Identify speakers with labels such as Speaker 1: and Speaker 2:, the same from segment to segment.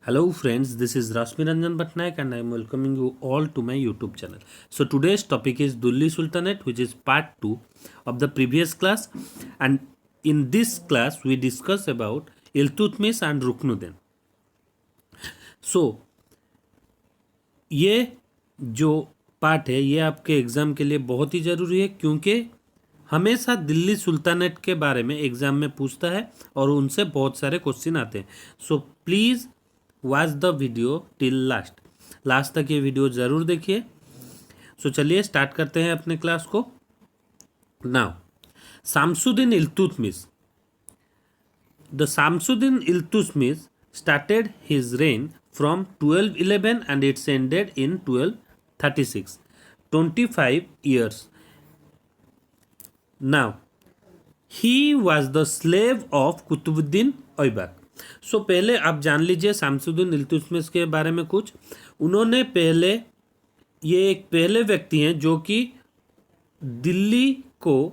Speaker 1: Hello friends, this is Rashmi Ranjan Patnaik and I am welcoming you all to my YouTube channel. So today's topic is Dulli Sultanate, which is part 2 of the previous class, and in this class we discuss about Iltutmish and Ruknuddin. So ये जो part है ये आपके exam के लिए बहुत ही ज़रूरी है, क्योंकि हमेशा दिल्ली सुल्तानेट के बारे में एग्ज़ाम में पूछता है और उनसे बहुत सारे क्वेश्चन आते हैं. So please watch the video till last तक ये वीडियो ज़रूर देखिए. सो चलिए स्टार्ट करते हैं अपने क्लास को. Now Shamsuddin Iltutmish. The Shamsuddin Iltutmish started his reign from 1211 and it's ended in 1236. 25 years. Now, he was the slave of Qutbuddin Aibak. So पहले आप जान लीजिए शामसुद्दीन इल्तुतमिश के बारे में कुछ. उन्होंने ये एक पहले व्यक्ति हैं जो कि दिल्ली को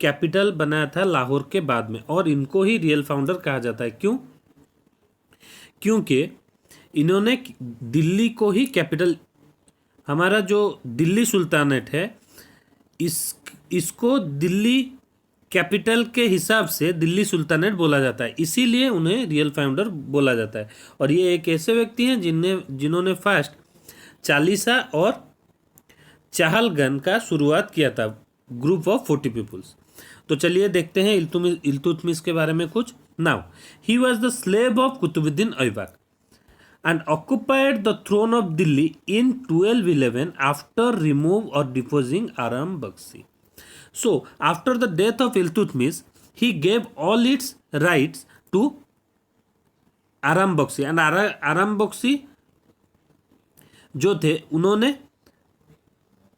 Speaker 1: कैपिटल बनाया था लाहौर के बाद में, और इनको ही रियल फाउंडर कहा जाता है. क्यों? क्योंकि इन्होंने दिल्ली को ही कैपिटल, हमारा जो दिल्ली सुल्तानेट है इसको दिल्ली कैपिटल के हिसाब से दिल्ली सुल्तानेट बोला जाता है, इसीलिए उन्हें रियल फाउंडर बोला जाता है. और ये एक ऐसे व्यक्ति हैं जिन्होंने फर्स्ट चालीसा और चहलगन का शुरुआत किया था, ग्रुप ऑफ 40 पीपुल्स. तो चलिए देखते हैं इल्तुतमिश के बारे में कुछ. Now he was the slave of Qutubuddin Aibak and occupied the throne of Delhi in 1211 after remove or deposing Aram Bakshi. So, after the death of Iltutmish, he gave all its rights to Aram Bakshi, and Aram Bakshi जो थे उन्होंने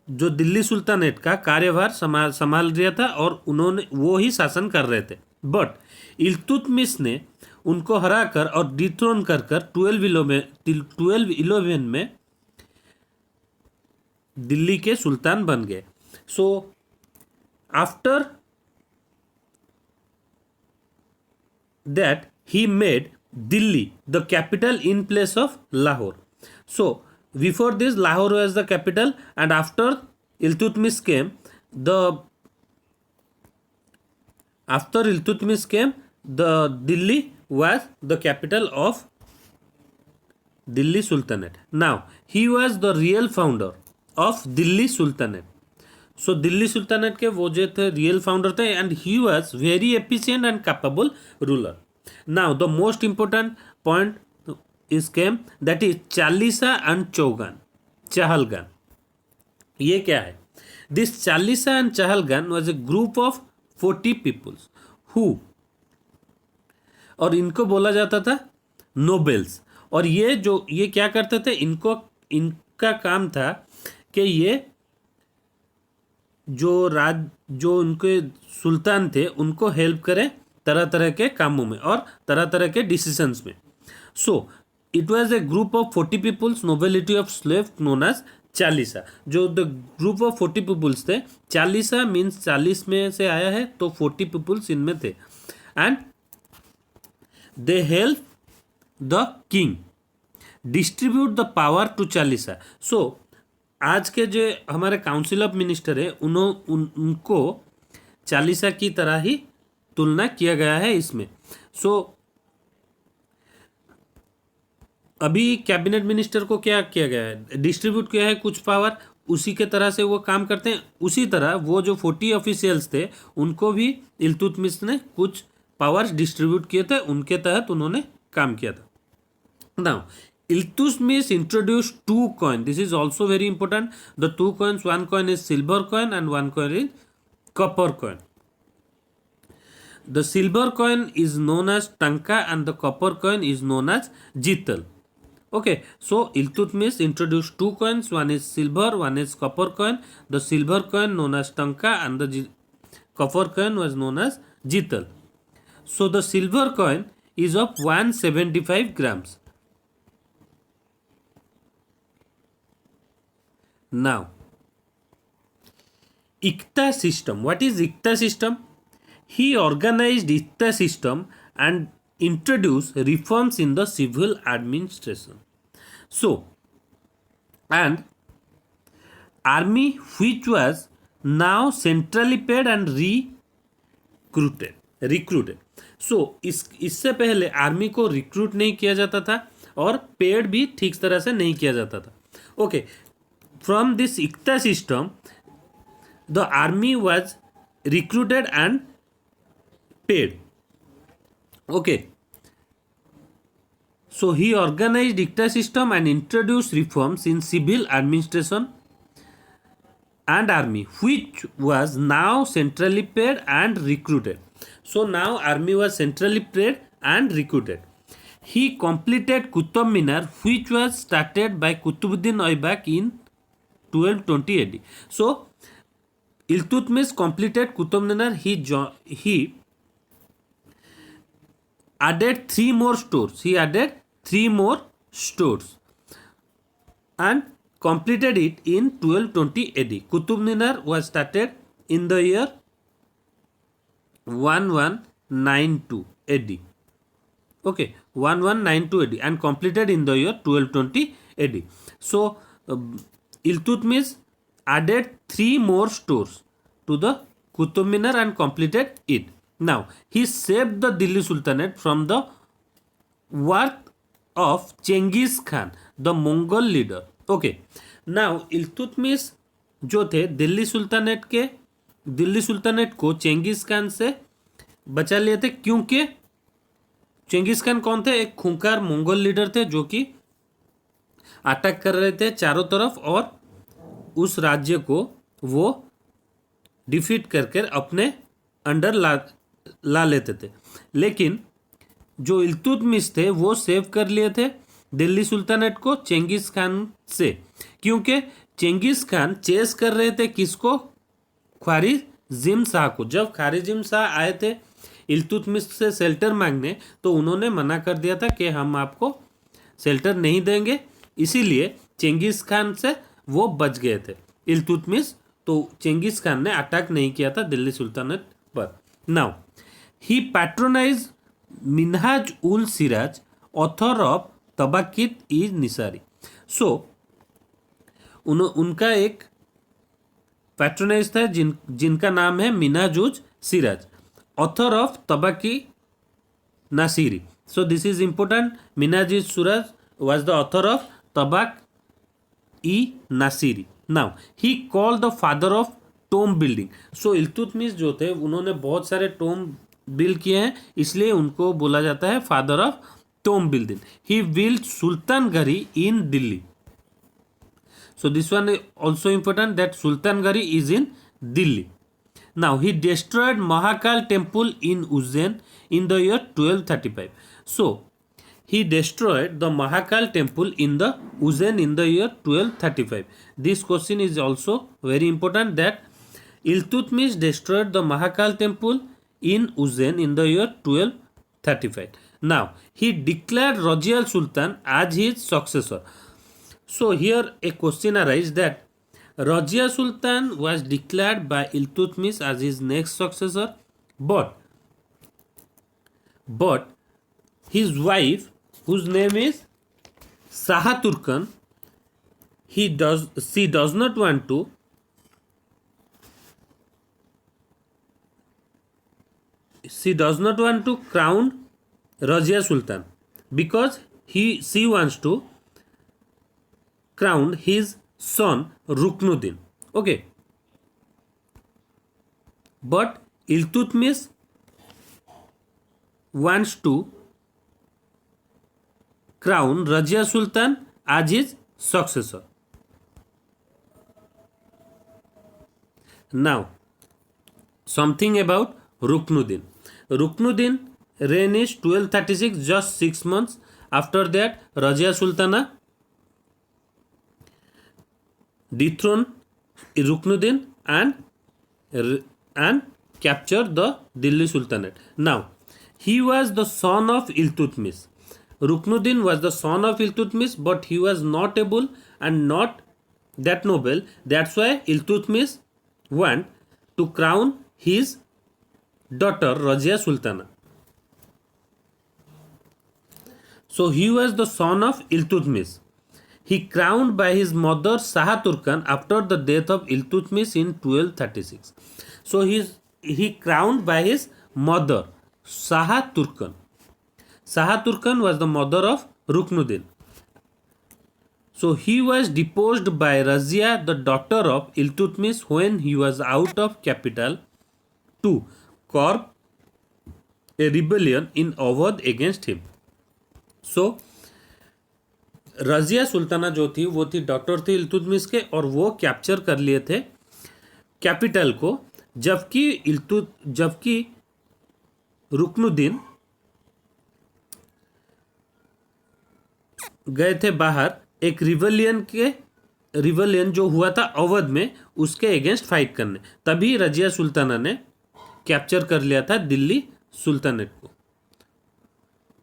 Speaker 1: जो Delhi sultanate का कार्यभार संभाल लिया था और उन्होंने वो ही शासन कर रहे थे. बट इल्तुतमिश ने उनको हराकर और डिथ्रोन कर 1211 में दिल्ली के सुल्तान बन गए. So after that he made Delhi the capital in place of Lahore. So before this Lahore was the capital, and after Iltutmish came the Delhi was the capital of Delhi Sultanate. Now he was the real founder of Delhi Sultanate. So Delhi Sultanate के वो जो थे real founder थे, and he was very efficient and capable ruler. Now the most important point is came, that is Chalisa and चहलगन. ये क्या है? This Chalisa and चहलगन was a group of 40 peoples who, और इनको बोला जाता था नोबेल्स. और ये क्या करते थे, इनका काम था कि ये जो उनके सुल्तान थे उनको हेल्प करें तरह तरह के कामों में और तरह तरह के डिसीजंस में. So it was a group of 40 peoples, nobility of slave known as Chalisa. जो द ग्रुप ऑफ 40 पीपुल्स थे, चालीसा मीन्स 40 में से आया है, तो 40 पीपुल्स इनमें थे. And they help the king distribute the power to Chalisa. So आज के जो हमारे काउंसिल ऑफ मिनिस्टर है उनको चालीसा की तरह ही तुलना किया गया है इसमें. सो अभी कैबिनेट मिनिस्टर को क्या किया गया है, डिस्ट्रीब्यूट किया है कुछ पावर, उसी के तरह से वो काम करते हैं. उसी तरह वो जो 40 ऑफिशियल्स थे उनको भी इल्तुतमिश ने कुछ पावर्स डिस्ट्रीब्यूट किए थे, उनके तहत उन्होंने काम किया था. Now Iltutmish introduce 2 coin. This is also very important. The 2 coins, 1 coin is silver coin and 1 coin is copper coin. The silver coin is known as tanka and the copper coin is known as jital. Okay, so Iltutmish introduced 2 coins, one is silver, one is copper coin. The silver coin known as tanka and the copper coin was known as jital. So the silver coin is of 175 grams. Now, Ikta system. What is Ikta system? He organized Ikta system and introduce reforms in the civil administration. So, and army which was now centrally paid and recruited. सो इससे पहले army को recruit नहीं किया जाता था और paid भी ठीक तरह से नहीं किया जाता था. Okay, from this iqta system the army was recruited and paid. Okay, so he organized ICTA system and introduced reforms in civil administration and army, which was now centrally paid and recruited. So now army was centrally paid and recruited. He completed Qutub Minar, which was started by Qutbuddin Aybak in 1220 AD. So Iltutmish completed Qutub Minar. He added 3 more stores. He added 3 more stores and completed it in 1220 AD. Qutub Minar was started in the year 1192 AD. Okay, 1192 AD and completed in the year 1220 AD. So Iltutmish added 3 more stores to the Qutub Minar and completed it. Now he saved the Delhi Sultanate from the wrath of Chengiz Khan, the Mongol leader. Okay, now Iltutmish जो थे Delhi sultanate को चेंगिस खान से बचा लिए थे, क्योंकि चेंगिस खान कौन थे? एक खूंखार मंगोल लीडर थे जो कि अटैक कर रहे थे चारों तरफ और उस राज्य को वो डिफीट करके अपने अंडर ला लेते थे. लेकिन जो इल्तुतमिश थे वो सेव कर लिए थे दिल्ली सुल्तानेट को चेंगिस खान से, क्योंकि चेंगिस खान चेस कर रहे थे किसको? ख्वारिज़म शाह को. जब ख्वारिज़म शाह आए थे इल्तुतमिश से शेल्टर मांगने तो उन्होंने मना कर दिया था कि हम आपको शेल्टर नहीं देंगे, इसीलिए चेंगिस खान से वो बच गए थे इल्तुतमिश. तो चेंगिस खान ने अटैक नहीं किया था दिल्ली सुल्तानेट पर. Now he patronise Minhaj ul Siraj, author of Tabaqat i Nasiri. So उनका एक पैट्रोनाइज था जिनका नाम है Minhajuj Siraj, author of Tabaqat Nasiri. So this is important. Minhajuj Siraj was the author of Tabaqat i Nasiri. Now he called the father of tomb building. So Iltutmish जो थे उन्होंने बहुत सारे टोम बिल्ड किए हैं, इसलिए उनको बोला जाता है father of tomb building. He build Sultanghari in Delhi. So this one is also important, that Sultangari is in Delhi. Now he destroyed Mahakal temple in Ujjain in the year 1235. So he destroyed the Mahakal temple in the Ujjain in the year 1235. This question is also very important, that Iltutmish destroyed the Mahakal temple in Ujjain in the year 1235. Now he declared Razial Sultan as his successor. So here a question arises that Razia Sultan was declared by Iltutmish as his next successor, but his wife, whose name is Saha Turkan, she does not want to crown Razia Sultan, because she wants to crowned his son Ruknuddin. Okay, but Iltutmish wants to crown Razia Sultan as his successor. Now something about Ruknuddin. Ruknuddin reign is 1236, just 6 months after that Razia Sultana dethroned Ruknuddin and captured the Delhi Sultanate. Now he was the son of Iltutmish. Ruknuddin was the son of Iltutmish, but he was not able and not that noble. That's why Iltutmish want to crown his daughter Razia Sultana. So he was the son of Iltutmish. He crowned by his mother Shah Turkan after the death of Iltutmish in 1236. So he crowned by his mother Shah Turkan. Shah Turkan was the mother of Ruknuddin. So he was deposed by Razia, the daughter of Iltutmish, when he was out of capital to curb a rebellion in Awadh against him. So Razia Sultana जो थी वो थी doctor थी इल्तुतमिश के, और वो capture कर लिए थे कैपिटल को, जबकि रुकनुद्दीन गए थे बाहर एक रिवलियन जो हुआ था अवध में, उसके अगेंस्ट फाइट करने। तभी रजिया सुल्ताना ने कैप्चर कर लिया था दिल्ली सुल्तानेट को।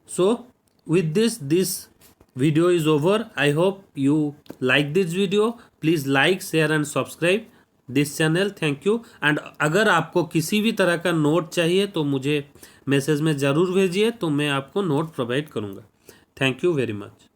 Speaker 1: So with this video is over. I hope you like this video. Please like, share and subscribe this channel. Thank you. And अगर आपको किसी भी तरह का नोट चाहिए तो मुझे मैसेज में ज़रूर भेजिए, तो मैं आपको नोट प्रोवाइड करूँगा। Thank you very much.